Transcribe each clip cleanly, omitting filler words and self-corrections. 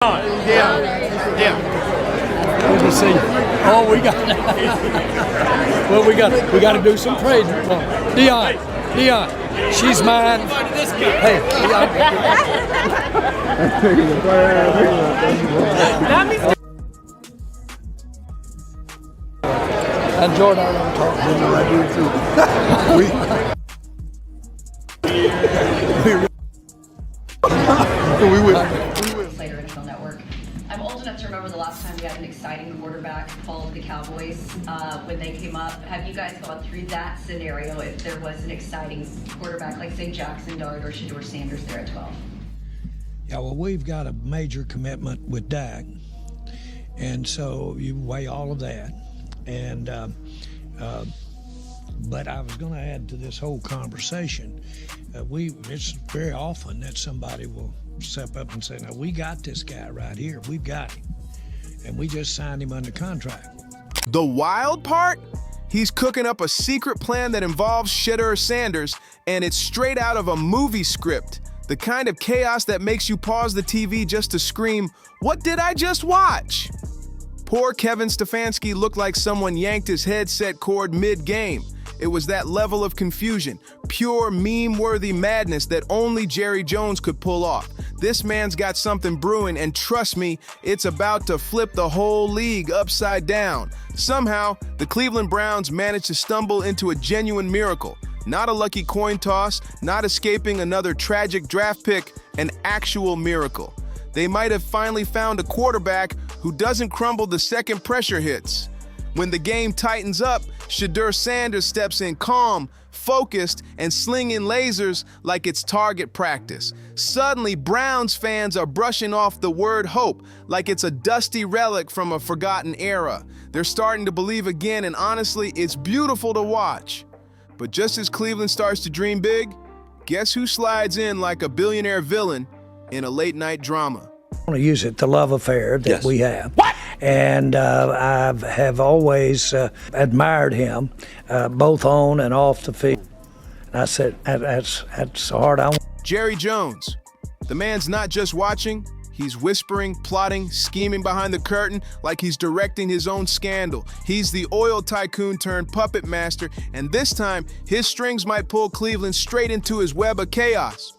Yeah. Good to see you. Oh, we got. Well, we got to do some trading. Dion, she's mine. Hey, Dion. And Jordan, I want to talk to you. I do too. We will. Network. I'm old enough to remember the last time we had an exciting quarterback follow the Cowboys when they came up. Have you guys gone through that scenario if there was an exciting quarterback like, say, Jackson Dart or Shedeur Sanders there at 12? Yeah, well, we've got a major commitment with Dak, and so you weigh all of that. And but I was going to add to this whole conversation, it's very often that somebody will step up and say, now, we got this guy right here. We've got him. And we just signed him under contract. The wild part? He's cooking up a secret plan that involves Shedeur Sanders, and it's straight out of a movie script. The kind of chaos that makes you pause the TV just to scream, "What did I just watch?" Poor Kevin Stefanski looked like someone yanked his headset cord mid-game. It was that level of confusion, pure meme-worthy madness that only Jerry Jones could pull off. This man's got something brewing, and trust me, it's about to flip the whole league upside down. Somehow, the Cleveland Browns managed to stumble into a genuine miracle. Not a lucky coin toss, not escaping another tragic draft pick, an actual miracle. They might have finally found a quarterback who doesn't crumble the second pressure hits. When the game tightens up, Shadur Sanders steps in calm, focused, and slinging lasers like it's target practice. Suddenly, Browns fans are brushing off the word hope like it's a dusty relic from a forgotten era. They're starting to believe again, and honestly, it's beautiful to watch. But just as Cleveland starts to dream big, guess who slides in like a billionaire villain in a late-night drama? I want to use it, the love affair that we have. What? And I have always admired him, both on and off the field. And I said, that's hard. Jerry Jones. The man's not just watching, he's whispering, plotting, scheming behind the curtain like he's directing his own scandal. He's the oil tycoon turned puppet master, and this time, his strings might pull Cleveland straight into his web of chaos.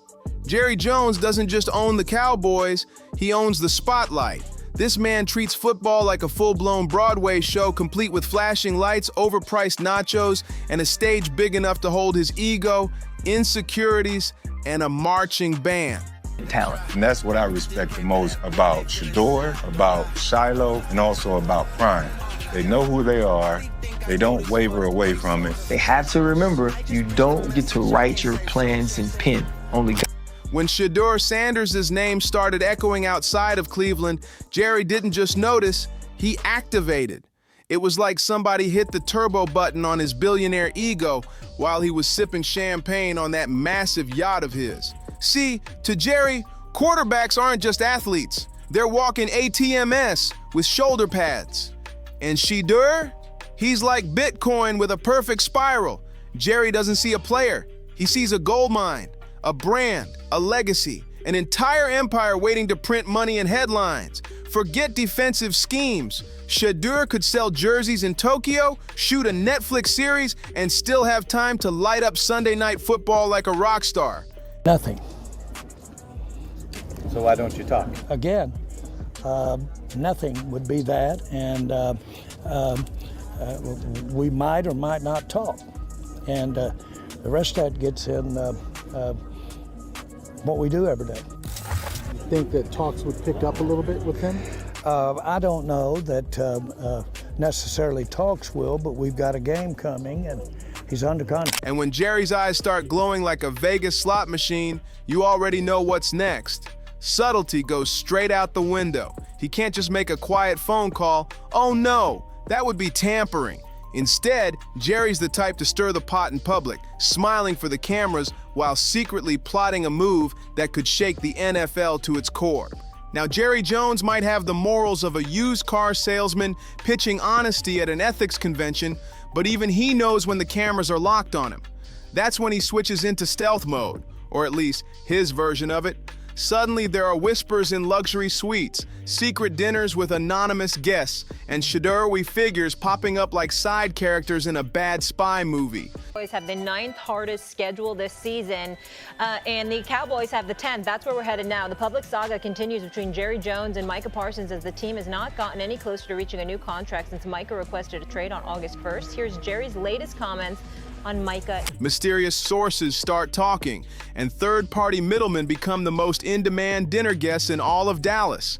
Jerry Jones doesn't just own the Cowboys, he owns the spotlight. This man treats football like a full-blown Broadway show complete with flashing lights, overpriced nachos, and a stage big enough to hold his ego, insecurities, and a marching band. Talent. And that's what I respect the most about Shedeur, about Shiloh, and also about Prime. They know who they are. They don't waver away from it. They have to remember, you don't get to write your plans in pen. Only God. When Shadur Sanders' name started echoing outside of Cleveland, Jerry didn't just notice, he activated. It was like somebody hit the turbo button on his billionaire ego while he was sipping champagne on that massive yacht of his. See, to Jerry, quarterbacks aren't just athletes. They're walking ATMs with shoulder pads. And Shedeur? He's like Bitcoin with a perfect spiral. Jerry doesn't see a player. He sees a gold mine, a brand, a legacy, an entire empire waiting to print money and headlines. Forget defensive schemes. Shedeur could sell jerseys in Tokyo, shoot a Netflix series, and still have time to light up Sunday Night Football like a rock star. Nothing. So why don't you talk? Again, nothing would be that, and we might or might not talk. And the rest of that gets in what we do every day. You think that talks would pick up a little bit with him? I don't know that necessarily talks will, but we've got a game coming, and he's under contract. And when Jerry's eyes start glowing like a Vegas slot machine, you already know what's next. Subtlety goes straight out the window. He can't just make a quiet phone call. Oh no, that would be tampering. Instead, Jerry's the type to stir the pot in public, smiling for the cameras while secretly plotting a move that could shake the NFL to its core. Now, Jerry Jones might have the morals of a used car salesman pitching honesty at an ethics convention, but even he knows when the cameras are locked on him. That's when he switches into stealth mode, or at least his version of it. Suddenly, there are whispers in luxury suites, secret dinners with anonymous guests, and Shedeur figures popping up like side characters in a bad spy movie. Cowboys have the 9th hardest schedule this season, and the Cowboys have the 10th. That's where we're headed now. The public saga continues between Jerry Jones and Micah Parsons as the team has not gotten any closer to reaching a new contract since Micah requested a trade on August 1st. Here's Jerry's latest comments on Micah. Mysterious sources start talking, and third-party middlemen become the most in-demand dinner guests in all of Dallas.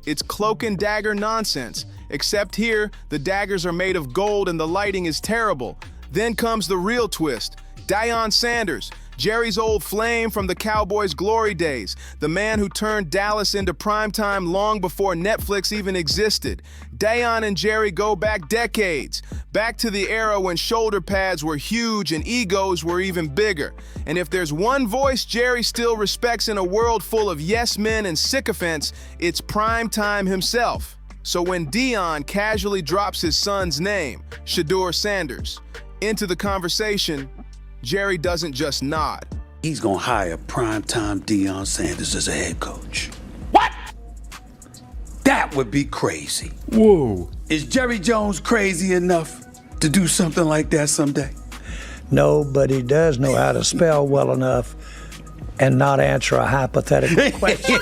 It's cloak and dagger nonsense, except here, the daggers are made of gold and the lighting is terrible. Then comes the real twist. Shedeur Sanders, Jerry's old flame from the Cowboys' glory days, the man who turned Dallas into primetime long before Netflix even existed. Shedeur and Jerry go back decades, back to the era when shoulder pads were huge and egos were even bigger. And if there's one voice Jerry still respects in a world full of yes men and sycophants, it's primetime himself. So when Deion casually drops his son's name, Shedeur Sanders, into the conversation, Jerry doesn't just nod. He's gonna hire primetime Deion Sanders as a head coach. What? That would be crazy. Whoa. Is Jerry Jones crazy enough to do something like that someday? No, but he does know how to spell well enough and not answer a hypothetical question.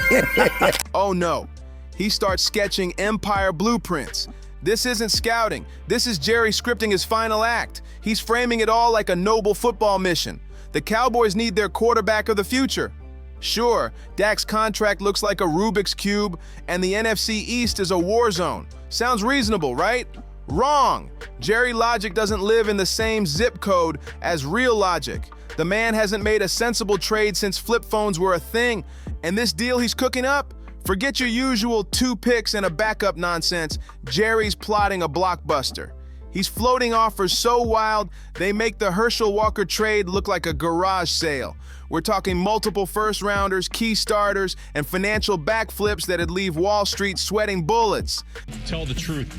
Oh no, he starts sketching empire blueprints. This isn't scouting. This is Jerry scripting his final act. He's framing it all like a noble football mission. The Cowboys need their quarterback of the future. Sure, Dak's contract looks like a Rubik's Cube, and the NFC East is a war zone. Sounds reasonable, right? Wrong! Jerry logic doesn't live in the same zip code as real logic. The man hasn't made a sensible trade since flip phones were a thing, and this deal he's cooking up? Forget your usual 2 picks and a backup nonsense. Jerry's plotting a blockbuster. He's floating offers so wild, they make the Herschel Walker trade look like a garage sale. We're talking multiple first-rounders, key starters, and financial backflips that'd leave Wall Street sweating bullets. Tell the truth.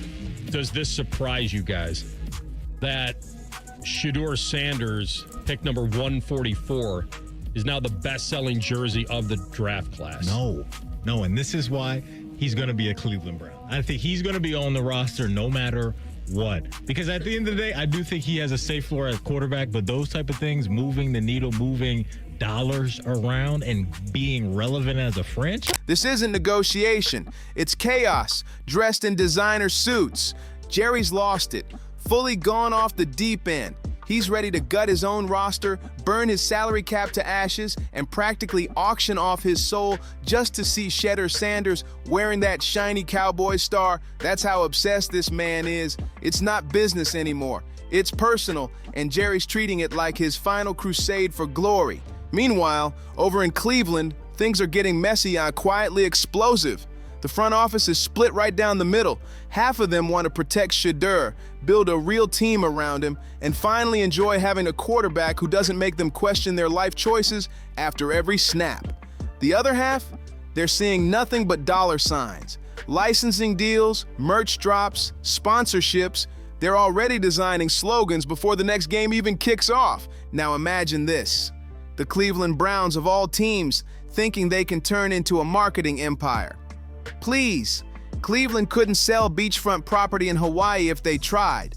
Does this surprise you guys that Shadur Sanders, pick number 144, is now the best-selling jersey of the draft class? No, and this is why he's going to be a Cleveland Brown. I think he's going to be on the roster no matter what. Because at the end of the day, I do think he has a safe floor at quarterback, but those type of things, moving the needle, moving dollars around and being relevant as a franchise. This isn't negotiation. It's chaos, dressed in designer suits. Jerry's lost it, fully gone off the deep end. He's ready to gut his own roster, burn his salary cap to ashes, and practically auction off his soul just to see Shedeur Sanders wearing that shiny Cowboy star. That's how obsessed this man is. It's not business anymore. It's personal, and Jerry's treating it like his final crusade for glory. Meanwhile, over in Cleveland, things are getting messy and quietly explosive. The front office is split right down the middle. Half of them want to protect Shedeur, build a real team around him, and finally enjoy having a quarterback who doesn't make them question their life choices after every snap. The other half, they're seeing nothing but dollar signs. Licensing deals, merch drops, sponsorships. They're already designing slogans before the next game even kicks off. Now imagine this. The Cleveland Browns of all teams thinking they can turn into a marketing empire. Please, Cleveland couldn't sell beachfront property in Hawaii if they tried.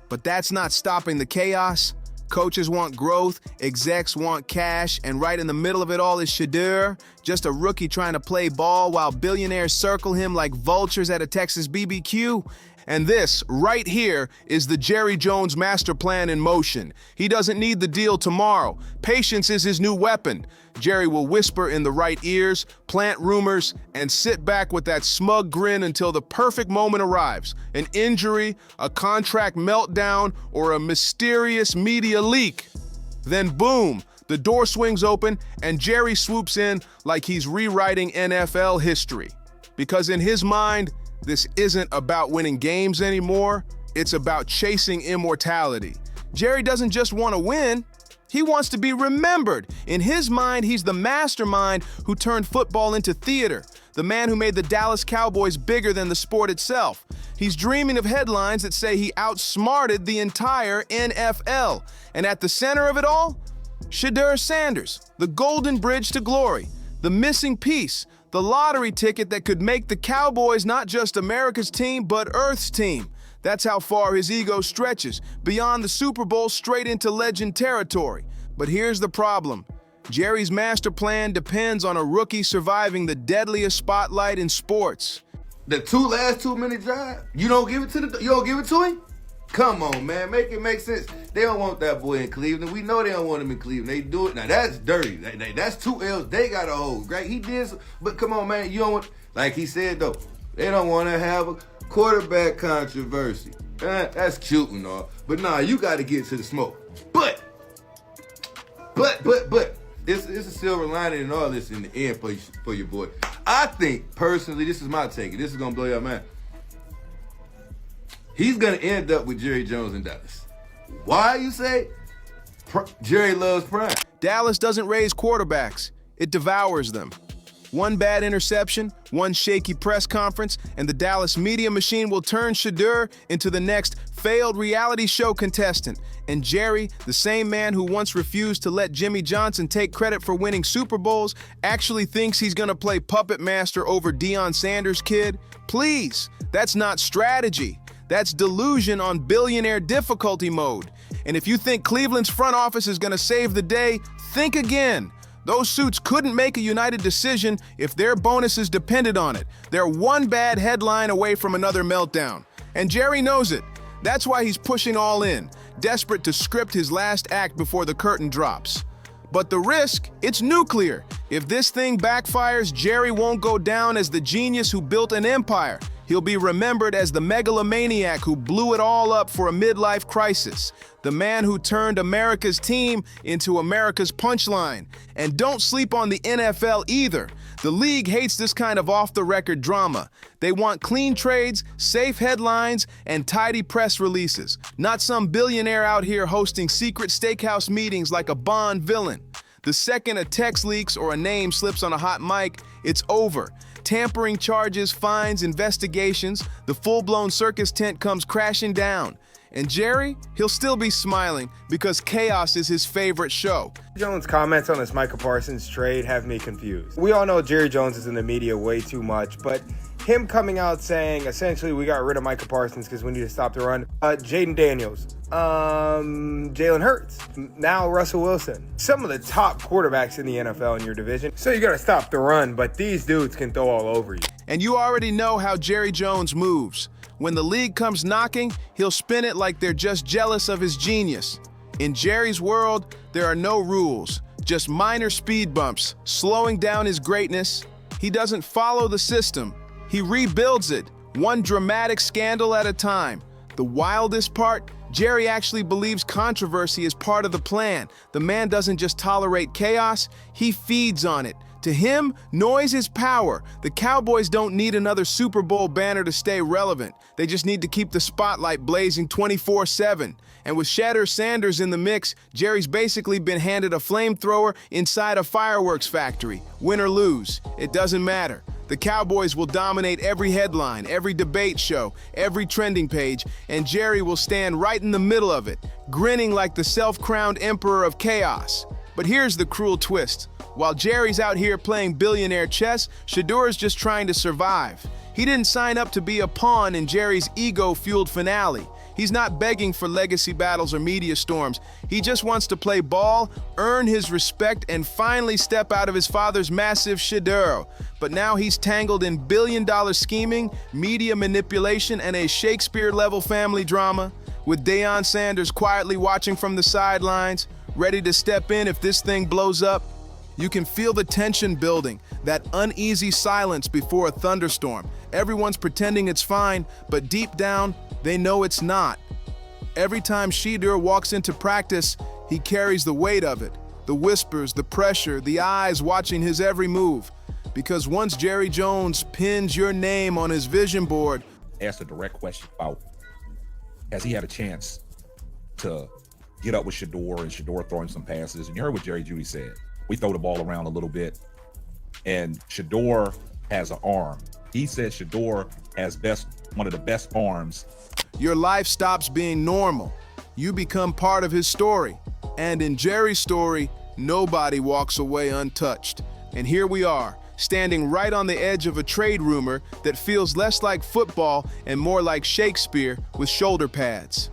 But that's not stopping the chaos. Coaches want growth, execs want cash, and right in the middle of it all is Shedeur, just a rookie trying to play ball while billionaires circle him like vultures at a Texas BBQ. And this, right here, is the Jerry Jones master plan in motion. He doesn't need the deal tomorrow. Patience is his new weapon. Jerry will whisper in the right ears, plant rumors, and sit back with that smug grin until the perfect moment arrives. An injury, a contract meltdown, or a mysterious media leak. Then boom, the door swings open and Jerry swoops in like he's rewriting NFL history. Because in his mind, this isn't about winning games anymore, it's about chasing immortality. Jerry doesn't just want to win, He wants to be remembered. In his mind, he's the mastermind who turned football into theater, the man who made the Dallas Cowboys bigger than the sport itself. He's dreaming of headlines that say he outsmarted the entire NFL. And at the center of it all, Shedeur Sanders, the golden bridge to glory, the missing piece, the lottery ticket that could make the Cowboys not just America's team, but Earth's team. That's how far his ego stretches, beyond the Super Bowl straight into legend territory. But here's the problem. Jerry's master plan depends on a rookie surviving the deadliest spotlight in sports. The last 2 minute drive, you don't give it to him? Come on, man, make it make sense. They don't want that boy in Cleveland. We know they don't want him in Cleveland. They do it. Now, that's dirty. That's 2 L's they got to hold, right? He did, but come on, man, you don't want, like he said, though, they don't want to have a quarterback controversy. That's cute and all, but nah, you got to get to the smoke. But, it's a silver lining in all this in the end for your boy. I think, personally, this is my take, and this is going to blow your mind. He's going to end up with Jerry Jones in Dallas. Why, you say? Jerry loves prime. Dallas doesn't raise quarterbacks. It devours them. One bad interception, one shaky press conference, and the Dallas media machine will turn Shedeur into the next failed reality show contestant. And Jerry, the same man who once refused to let Jimmy Johnson take credit for winning Super Bowls, actually thinks he's going to play puppet master over Deion Sanders' kid? Please, that's not strategy. That's delusion on billionaire difficulty mode. And if you think Cleveland's front office is going to save the day, think again. Those suits couldn't make a united decision if their bonuses depended on it. They're one bad headline away from another meltdown. And Jerry knows it. That's why he's pushing all in, desperate to script his last act before the curtain drops. But the risk, it's nuclear. If this thing backfires, Jerry won't go down as the genius who built an empire. He'll be remembered as the megalomaniac who blew it all up for a midlife crisis, the man who turned America's team into America's punchline. And don't sleep on the NFL either. The league hates this kind of off-the-record drama. They want clean trades, safe headlines, and tidy press releases, not some billionaire out here hosting secret steakhouse meetings like a Bond villain. The second a text leaks or a name slips on a hot mic, it's over. Tampering charges, fines, investigations, the full-blown circus tent comes crashing down. And Jerry, he'll still be smiling because chaos is his favorite show. Jones' comments on this Micah Parsons trade have me confused. We all know Jerry Jones is in the media way too much, but him coming out saying, essentially, we got rid of Micah Parsons because we need to stop the run. Jaden Daniels, Jalen Hurts, now Russell Wilson. Some of the top quarterbacks in the NFL in your division. So you got to stop the run, but these dudes can throw all over you. And you already know how Jerry Jones moves. When the league comes knocking, he'll spin it like they're just jealous of his genius. In Jerry's world, there are no rules, just minor speed bumps, slowing down his greatness. He doesn't follow the system. He rebuilds it, one dramatic scandal at a time. The wildest part, Jerry actually believes controversy is part of the plan. The man doesn't just tolerate chaos, he feeds on it. To him, noise is power. The Cowboys don't need another Super Bowl banner to stay relevant. They just need to keep the spotlight blazing 24/7. And with Shadur Sanders in the mix, Jerry's basically been handed a flamethrower inside a fireworks factory. Win or lose, it doesn't matter. The Cowboys will dominate every headline, every debate show, every trending page, and Jerry will stand right in the middle of it, grinning like the self-crowned emperor of chaos. But here's the cruel twist. While Jerry's out here playing billionaire chess, Shedeur's just trying to survive. He didn't sign up to be a pawn in Jerry's ego-fueled finale. He's not begging for legacy battles or media storms. He just wants to play ball, earn his respect, and finally step out of his father's massive Shedeur. But now he's tangled in billion-dollar scheming, media manipulation, and a Shakespeare-level family drama, with Deion Sanders quietly watching from the sidelines, ready to step in if this thing blows up. You can feel the tension building, that uneasy silence before a thunderstorm. Everyone's pretending it's fine, but deep down, they know it's not. Every time Shedeur walks into practice, he carries the weight of it. The whispers, the pressure, the eyes watching his every move. Because once Jerry Jones pins your name on his vision board, asked a direct question about, has he had a chance to get up with Shedeur and Shedeur throwing some passes. And you heard what Jerry Jeudy said. We throw the ball around a little bit. And Shedeur has an arm. He said Shedeur has one of the best arms. Your life stops being normal. You become part of his story. And in Jerry's story, nobody walks away untouched. And here we are, standing right on the edge of a trade rumor that feels less like football and more like Shakespeare with shoulder pads.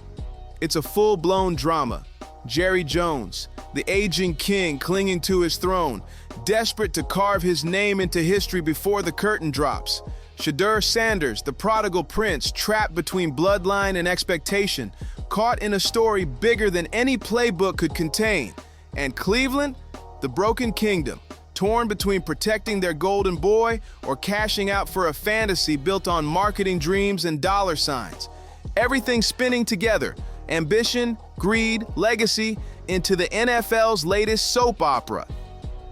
It's a full-blown drama. Jerry Jones, the aging king clinging to his throne, desperate to carve his name into history before the curtain drops. Shedeur Sanders, the prodigal prince, trapped between bloodline and expectation, caught in a story bigger than any playbook could contain. And Cleveland, the broken kingdom, torn between protecting their golden boy or cashing out for a fantasy built on marketing dreams and dollar signs. Everything spinning together, ambition, greed, legacy, into the NFL's latest soap opera.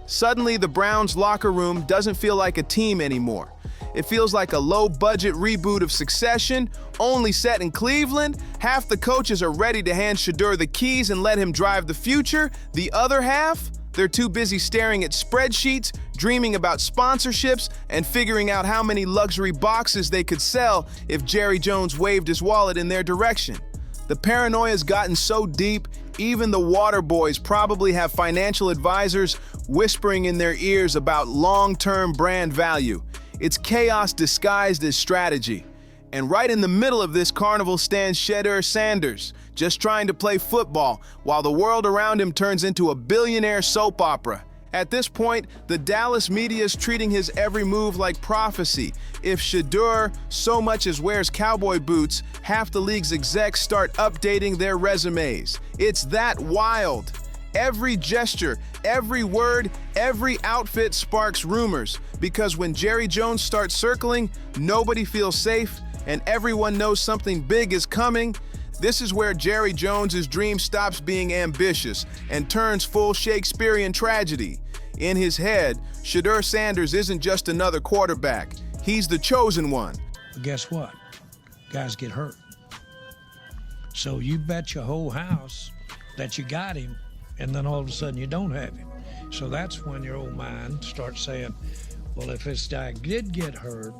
Suddenly, the Browns' locker room doesn't feel like a team anymore. It feels like a low-budget reboot of Succession, only set in Cleveland. Half the coaches are ready to hand Shedeur the keys and let him drive the future. The other half, they're too busy staring at spreadsheets, dreaming about sponsorships, and figuring out how many luxury boxes they could sell if Jerry Jones waved his wallet in their direction. The paranoia's gotten so deep, even the water boys probably have financial advisors whispering in their ears about long-term brand value. It's chaos disguised as strategy. And right in the middle of this carnival stands Shedeur Sanders, just trying to play football, while the world around him turns into a billionaire soap opera. At this point, the Dallas media is treating his every move like prophecy. If Shedeur so much as wears cowboy boots, half the league's execs start updating their resumes. It's that wild. Every gesture, every word, every outfit sparks rumors, because when Jerry Jones starts circling, nobody feels safe, and everyone knows something big is coming. This is where Jerry Jones's dream stops being ambitious and turns full Shakespearean tragedy. In his head, Shedeur Sanders isn't just another quarterback. He's the chosen one. But guess what? Guys get hurt. So you bet your whole house that you got him, and then all of a sudden you don't have him. So that's when your old mind starts saying, well, if this guy did get hurt,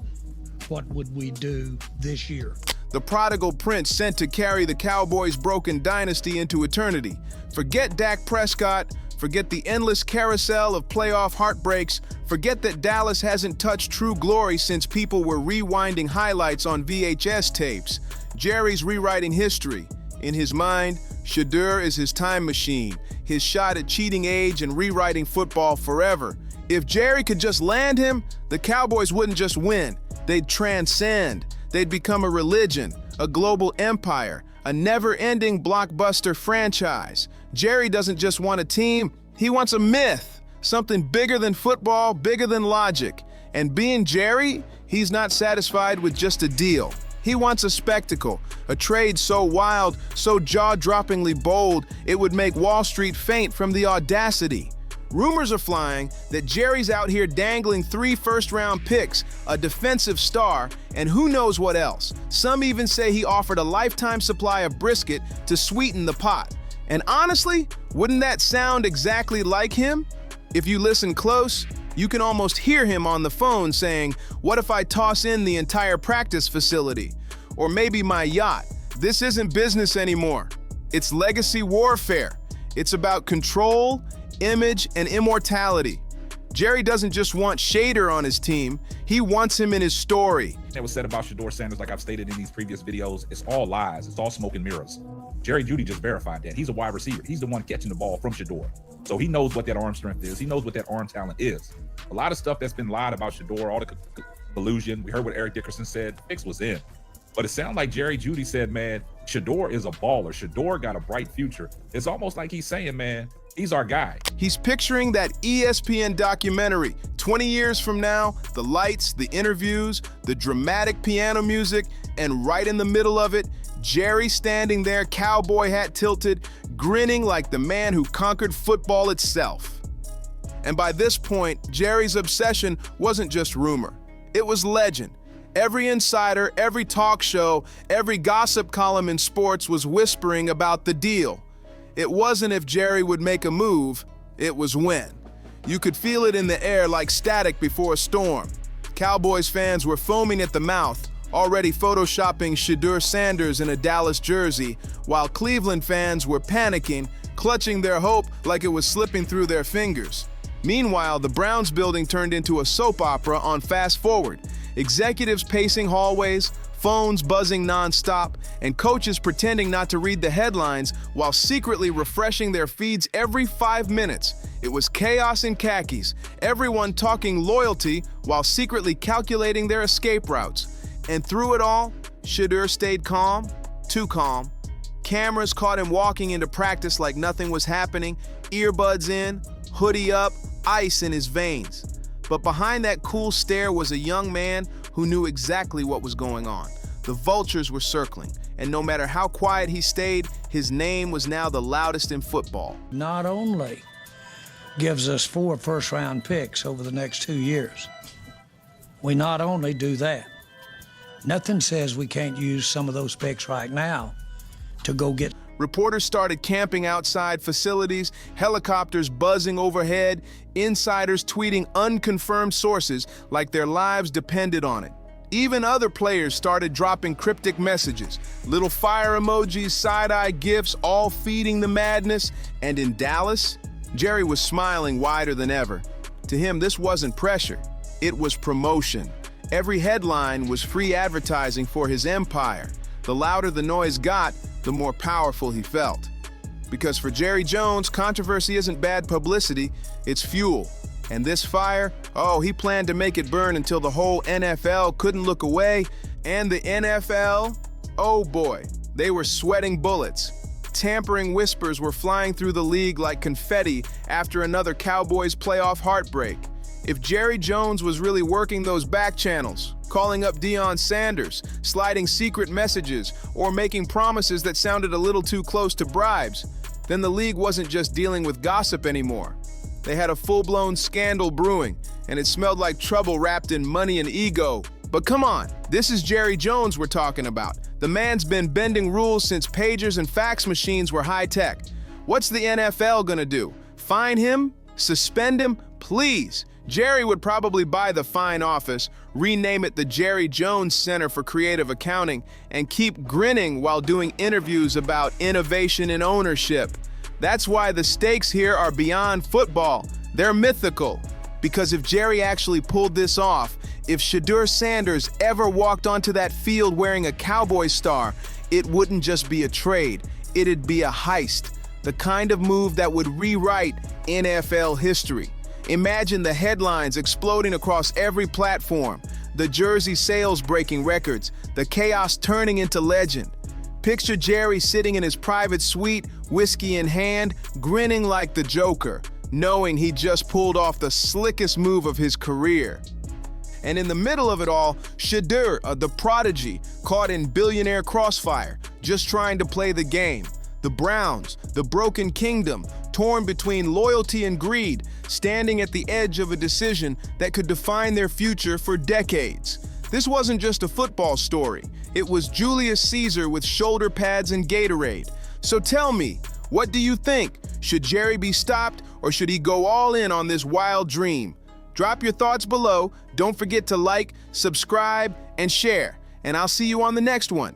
what would we do this year? The prodigal prince sent to carry the Cowboys' broken dynasty into eternity. Forget Dak Prescott, forget the endless carousel of playoff heartbreaks, forget that Dallas hasn't touched true glory since people were rewinding highlights on VHS tapes. Jerry's rewriting history. In his mind, Shedeur is his time machine, his shot at cheating age and rewriting football forever. If Jerry could just land him, the Cowboys wouldn't just win, they'd transcend. They'd become a religion, a global empire, a never-ending blockbuster franchise. Jerry doesn't just want a team, he wants a myth, something bigger than football, bigger than logic. And being Jerry, he's not satisfied with just a deal. He wants a spectacle, a trade so wild, so jaw-droppingly bold, it would make Wall Street faint from the audacity. Rumors are flying that Jerry's out here dangling 3 first-round picks, a defensive star, and who knows what else. Some even say he offered a lifetime supply of brisket to sweeten the pot. And honestly, wouldn't that sound exactly like him? If you listen close, you can almost hear him on the phone saying, "What if I toss in the entire practice facility? Or maybe my yacht? This isn't business anymore. It's legacy warfare. It's about control, image, and immortality." Jerry doesn't just want Shedeur on his team, he wants him in his story. That was said about Shadur Sanders, like I've stated in these previous videos, it's all lies, it's all smoke and mirrors. Jerry Jeudy just verified that. He's a wide receiver. He's the one catching the ball from Shedeur. So he knows what that arm strength is. He knows what that arm talent is. A lot of stuff that's been lied about Shedeur, all the collusion, we heard what Eric Dickerson said, fix was in. But it sounded like Jerry Jeudy said, man, Shedeur is a baller. Shedeur got a bright future. It's almost like he's saying, man, he's our guy. He's picturing that ESPN documentary. 20 years from now, the lights, the interviews, the dramatic piano music, and right in the middle of it, Jerry standing there, cowboy hat tilted, grinning like the man who conquered football itself. And by this point, Jerry's obsession wasn't just rumor. It was legend. Every insider, every talk show, every gossip column in sports was whispering about the deal. It wasn't if Jerry would make a move, it was when. You could feel it in the air like static before a storm. Cowboys fans were foaming at the mouth, already photoshopping Shedeur Sanders in a Dallas jersey, while Cleveland fans were panicking, clutching their hope like it was slipping through their fingers. Meanwhile, the Browns building turned into a soap opera on Fast Forward. Executives pacing hallways, phones buzzing nonstop, and coaches pretending not to read the headlines while secretly refreshing their feeds every 5 minutes. It was chaos in khakis, everyone talking loyalty while secretly calculating their escape routes. And through it all, Shedeur stayed calm, too calm. Cameras caught him walking into practice like nothing was happening, earbuds in, hoodie up, ice in his veins. But behind that cool stare was a young man who knew exactly what was going on. The vultures were circling, and no matter how quiet he stayed, his name was now the loudest in football. Not only gives us 4 first-round picks over the next 2 years, we not only do that, nothing says we can't use some of those picks right now to go get. Reporters started camping outside facilities, helicopters buzzing overhead, insiders tweeting unconfirmed sources like their lives depended on it. Even other players started dropping cryptic messages, little fire emojis, side-eye gifs, all feeding the madness. And in Dallas, Jerry was smiling wider than ever. To him, this wasn't pressure, it was promotion. Every headline was free advertising for his empire. The louder the noise got, the more powerful he felt. Because for Jerry Jones, controversy isn't bad publicity, it's fuel. And this fire, oh, he planned to make it burn until the whole NFL couldn't look away. And the NFL, oh boy, they were sweating bullets. Tampering whispers were flying through the league like confetti after another Cowboys playoff heartbreak. If Jerry Jones was really working those back channels, calling up Deion Sanders, sliding secret messages, or making promises that sounded a little too close to bribes, then the league wasn't just dealing with gossip anymore. They had a full-blown scandal brewing, and it smelled like trouble wrapped in money and ego. But come on, this is Jerry Jones we're talking about. The man's been bending rules since pagers and fax machines were high-tech. What's the NFL gonna do? Fine him? Suspend him? Please. Jerry would probably buy the fine office, rename it the Jerry Jones Center for Creative Accounting, and keep grinning while doing interviews about innovation and ownership. That's why the stakes here are beyond football. They're mythical. Because if Jerry actually pulled this off, if Shadur Sanders ever walked onto that field wearing a Cowboys star, it wouldn't just be a trade, it'd be a heist. The kind of move that would rewrite NFL history. Imagine the headlines exploding across every platform, the jersey sales breaking records, the chaos turning into legend. Picture Jerry sitting in his private suite, whiskey in hand, grinning like the Joker, knowing he just pulled off the slickest move of his career. And in the middle of it all, Shedeur, the prodigy, caught in billionaire crossfire, just trying to play the game. The Browns, the broken kingdom, torn between loyalty and greed, standing at the edge of a decision that could define their future for decades. This wasn't just a football story. It was Julius Caesar with shoulder pads and Gatorade. So tell me, what do you think? Should Jerry be stopped, or should he go all in on this wild dream? Drop your thoughts below. Don't forget to like, subscribe, and share. And I'll see you on the next one.